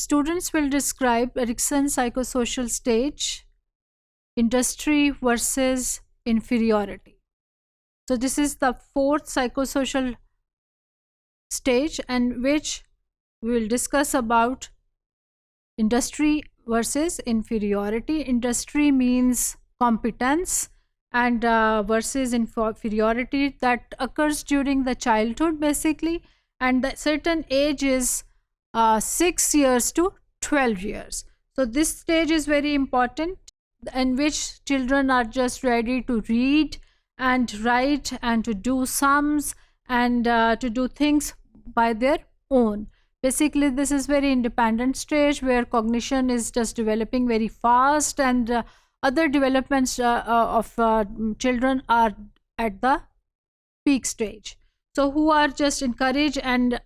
Students will describe Erickson's psychosocial stage, industry versus inferiority. So this is the fourth psychosocial stage, and which we will discuss about industry versus inferiority. Industry means competence, and versus inferiority, that occurs during the childhood basically, and the certain age is 6 years to 12 years. So this stage is very important, in which children are just ready to read and write and to do sums and to do things by their own. Basically, this is very independent stage where cognition is just developing very fast, and other developments of children are at the peak stage. So who are just encouraged and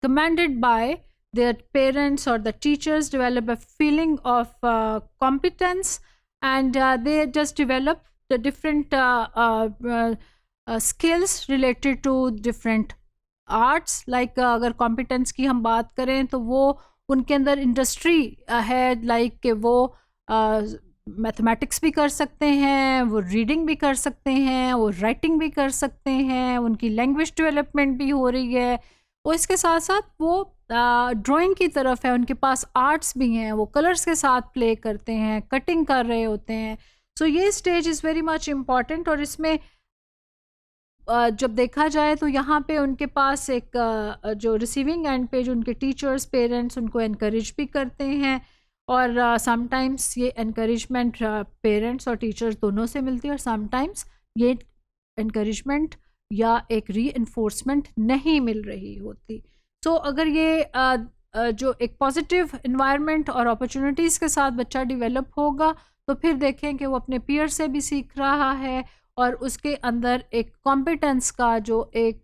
commanded by their parents or the teachers, develop a feeling of competence, and they just develop the different skills related to different arts like अगर competence की हम बात करें तो वो उनके अंदर industry है, लाइक कि वो मैथमेटिक्स भी कर सकते हैं, वो रीडिंग भी कर सकते हैं, वो राइटिंग भी कर सकते हैं, उनकी लैंग्वेज डेवलपमेंट भी हो रही है, और इसके साथ साथ वो ड्राइंग की तरफ है, उनके पास आर्ट्स भी हैं, वो कलर्स के साथ प्ले करते हैं, कटिंग कर रहे होते हैं. सो ये stage is very much important. और इसमें जब देखा जाए तो यहाँ पे उनके पास एक जो रिसीविंग एंड पे जो उनके टीचर्स, पेरेंट्स उनको इनकरेज भी करते हैं, और समटाइम्स ये इनकरेजमेंट पेरेंट्स और टीचर्स दोनों से मिलती है, और समटाइम्स ये इनकरेजमेंट या एक री-इन्फोर्समेंट नहीं मिल रही होती. सो अगर ये जो एक पॉजिटिव इन्वायरमेंट और अपॉर्चुनिटीज़ के साथ बच्चा डेवलप होगा, तो फिर देखें कि वो अपने पीयर से भी सीख रहा है, और उसके अंदर एक कॉम्पिटेंस का जो एक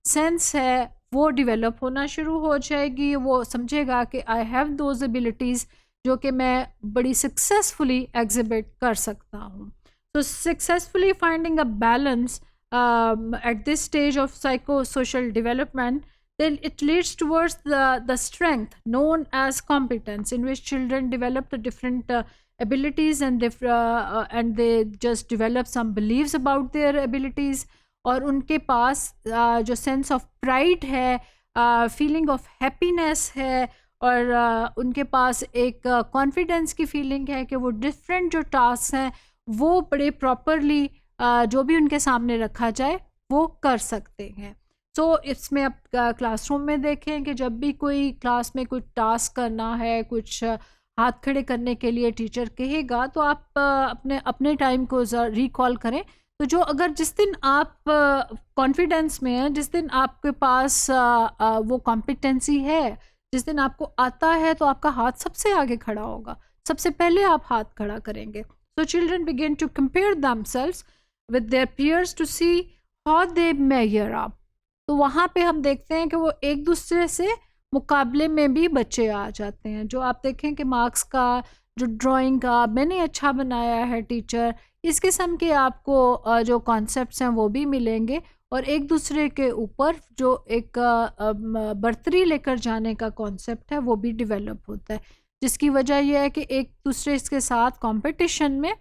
सेंस है वो डेवलप होना शुरू हो जाएगी. वो समझेगा कि आई हैव दोज एबिलिटीज़ जो कि मैं बड़ी सक्सेसफुली एग्जिबिट कर सकता हूँ. So successfully finding a balance at this stage of psychosocial development, then it leads towards the strength known as competence, in which children develop the different abilities, and they just develop some beliefs about their abilities. और उनके पास जो sense of pride है, feeling of happiness है, और उनके पास एक confidence की feeling है कि वो डिफरेंट जो टास्क हैं वो बड़े प्रॉपरली जो भी उनके सामने रखा जाए वो कर सकते हैं. सो इसमें अब क्लासरूम में देखें कि जब भी कोई क्लास में कुछ टास्क करना है, कुछ हाथ खड़े करने के लिए टीचर कहेगा, तो आप अपने टाइम को रिकॉल करें. तो जो अगर जिस दिन आप कॉन्फिडेंस में हैं, जिस दिन आपके पास वो कॉम्पिटेंसी है, जिस दिन आपको आता है, तो आपका हाथ सबसे आगे खड़ा होगा, सबसे पहले आप हाथ खड़ा करेंगे. So children begin to compare themselves with their peers to see how they measure up. तो वहाँ पे हम देखते हैं कि वो एक दूसरे से मुकाबले में भी बच्चे आ जाते हैं. जो आप देखें कि मार्क्स का, जो ड्राइंग का, मैंने अच्छा बनाया है टीचर, इस किस्म के आपको जो कॉन्सेप्ट्स हैं वो भी मिलेंगे, और एक दूसरे के ऊपर जो एक बर्तरी लेकर जाने का कॉन्सेप्ट है वो भी डेवलप होता है, जिसकी वजह यह है कि एक दूसरे के साथ कंपटीशन में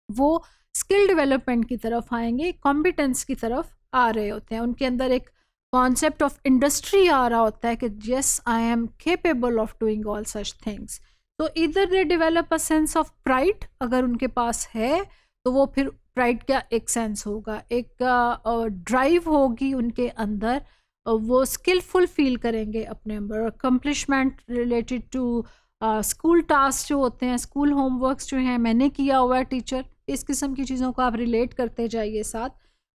वो स्किल डेवलपमेंट की तरफ आएंगे, कॉम्पिटेंस की तरफ आ रहे होते हैं. उनके अंदर एक कॉन्सेप्ट ऑफ इंडस्ट्री आ रहा होता है कि yes, I am capable of doing all such things. तो इधर they develop a sense of pride, अगर उनके पास है तो वो फिर प्राइड का एक सेंस होगा, एक ड्राइव होगी उनके अंदर, वो स्किलफुल फील करेंगे अपने अंदर. Accomplishment related to school task जो होते हैं, स्कूल होमवर्क्स जो हैं, मैंने किया हुआ है टीचर, इस किस्म की चीज़ों को आप रिलेट करते जाइए. साथ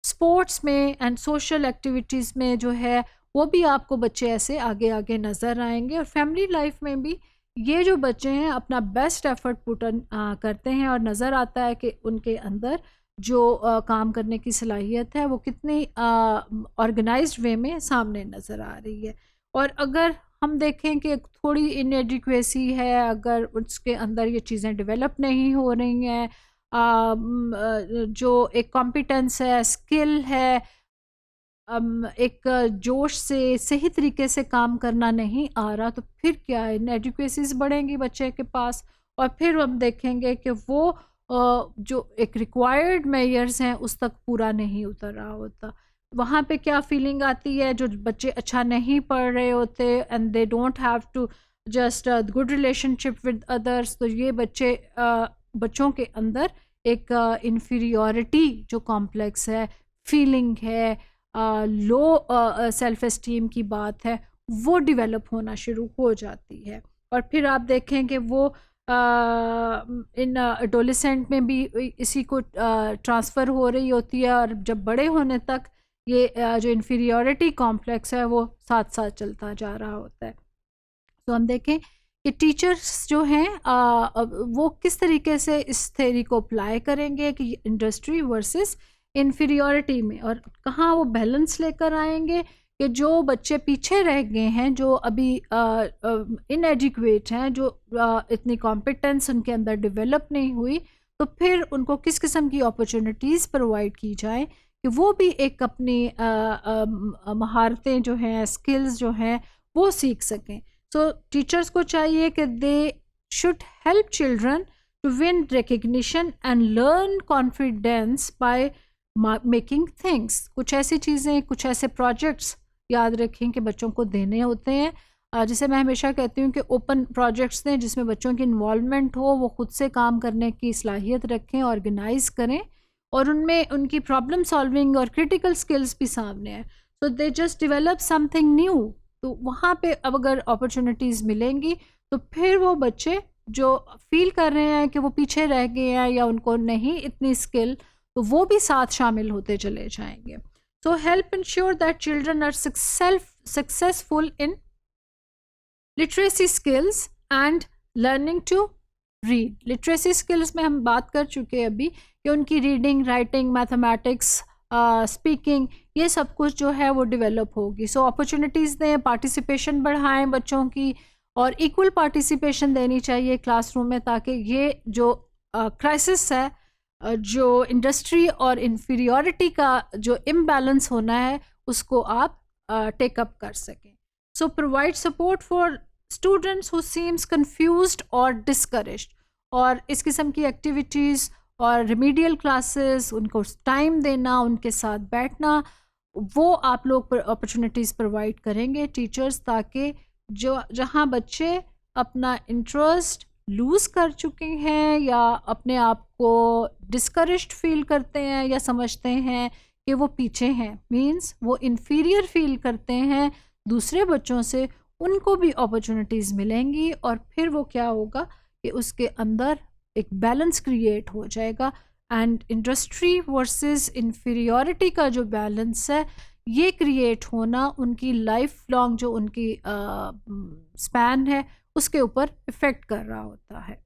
स्पोर्ट्स में एंड सोशल एक्टिविटीज़ में जो है वो भी आपको बच्चे ऐसे आगे आगे नज़र आएंगे. और फैमिली लाइफ में भी ये जो बच्चे हैं अपना बेस्ट एफर्ट पुट करते हैं, और नज़र आता है कि उनके अंदर जो काम करने की सलाहियत है वो कितनी ऑर्गेनाइज्ड वे में सामने नज़र आ रही है. और अगर हम देखें कि थोड़ी इनएडिक्वेसी है, अगर उसके अंदर ये चीज़ें डेवलप नहीं हो रही हैं, जो एक कॉम्पिटेंस है, स्किल है, एक जोश से सही तरीके से काम करना नहीं आ रहा, तो फिर क्या है, इनएडिक्वेसीज बढ़ेंगी बच्चे के पास, और फिर हम देखेंगे कि वो जो एक रिक्वायर्ड मेजर्स हैं उस तक पूरा नहीं उतर रहा होता। वहाँ पे क्या फीलिंग आती है, जो बच्चे अच्छा नहीं पढ़ रहे होते and they don't have to just good relationship with others, तो ये बच्चों के अंदर एक इन्फीरियॉरिटी जो कॉम्प्लेक्स है, फीलिंग है, लो सेल्फ एस्टीम की बात है, वो डेवलप होना शुरू हो जाती है। और फिर आप देखें कि वो इन एडोलेसेंट में भी इसी को ट्रांसफ़र हो रही होती है, और जब बड़े होने तक ये जो इन्फीरियॉरिटी कॉम्प्लेक्स है वो साथ साथ चलता जा रहा होता है। तो हम देखें कि टीचर्स जो हैं वो किस तरीके से इस थ्योरी को अप्लाई करेंगे कि इंडस्ट्री वर्सेस इन्फीरियॉरिटी में, और कहाँ वो बैलेंस लेकर आएंगे कि जो बच्चे पीछे रह गए हैं, जो अभी इनएडिक्वेट हैं, जो इतनी कॉम्पिटेंस उनके अंदर डेवलप नहीं हुई, तो फिर उनको किस किस्म की अपॉर्चुनिटीज़ प्रोवाइड की जाए कि वो भी एक अपनी महारतें जो हैं, स्किल्स जो हैं, वो सीख सकें। सो टीचर्स को चाहिए कि they should help children to win recognition and learn confidence by making things. कुछ ऐसी चीज़ें, कुछ ऐसे प्रोजेक्ट्स याद रखें कि बच्चों को देने होते हैं, जिसे मैं हमेशा कहती हूँ कि ओपन प्रोजेक्ट्स दें जिसमें बच्चों की इन्वॉल्वमेंट हो, वो खुद से काम करने की सलाहियत रखें, ऑर्गेनाइज करें, और उनमें उनकी प्रॉब्लम सॉल्विंग और क्रिटिकल स्किल्स भी सामने हैं। So they just develop something new. तो वहाँ पे अब अगर अपॉर्चुनिटीज़ मिलेंगी तो फिर वो बच्चे जो फील कर रहे हैं कि वो पीछे रह गए हैं या उनको नहीं इतनी स्किल, तो वो भी साथ शामिल होते चले जाएंगे। So help ensure that children are successful in literacy skills and learning to read. Literacy skills में हम बात कर चुके हैं अभी कि उनकी रीडिंग, राइटिंग, मैथमेटिक्स, स्पीकिंग, ये सब कुछ जो है वो डेवलप होगी। सो अपॉर्चुनिटीज़ दें, पार्टिसिपेशन बढ़ाएं बच्चों की, और इक्वल पार्टिसिपेशन देनी चाहिए क्लासरूम में, ताकि ये जो क्राइसिस है, जो इंडस्ट्री और इन्फीरियॉरिटी का जो इम्बैलेंस होना है, उसको आप टेकअप कर सकें। So provide support for students who seems confused और डिस्करेज्ड, और इस किस्म की एक्टिविटीज़ और रिमीडियल क्लासेस, उनको टाइम देना, उनके साथ बैठना, वो आप लोग अपॉर्चुनिटीज़ प्रोवाइड करेंगे टीचर्स, ताकि जो जहाँ बच्चे अपना इंटरेस्ट लूज़ कर चुके हैं या अपने आप को डिस्करेज्ड फील करते हैं या समझते हैं कि वो पीछे हैं, मींस वो इन्फीरियर फील करते हैं दूसरे बच्चों से, उनको भी अपॉर्चुनिटीज़ मिलेंगी, और फिर वो क्या होगा कि उसके अंदर एक बैलेंस क्रिएट हो जाएगा। एंड इंडस्ट्री वर्सेस इन्फीरियॉरिटी का जो बैलेंस है, ये क्रिएट होना उनकी लाइफ लॉन्ग जो उनकी स्पैन है उसके ऊपर इफ़ेक्ट कर रहा होता है।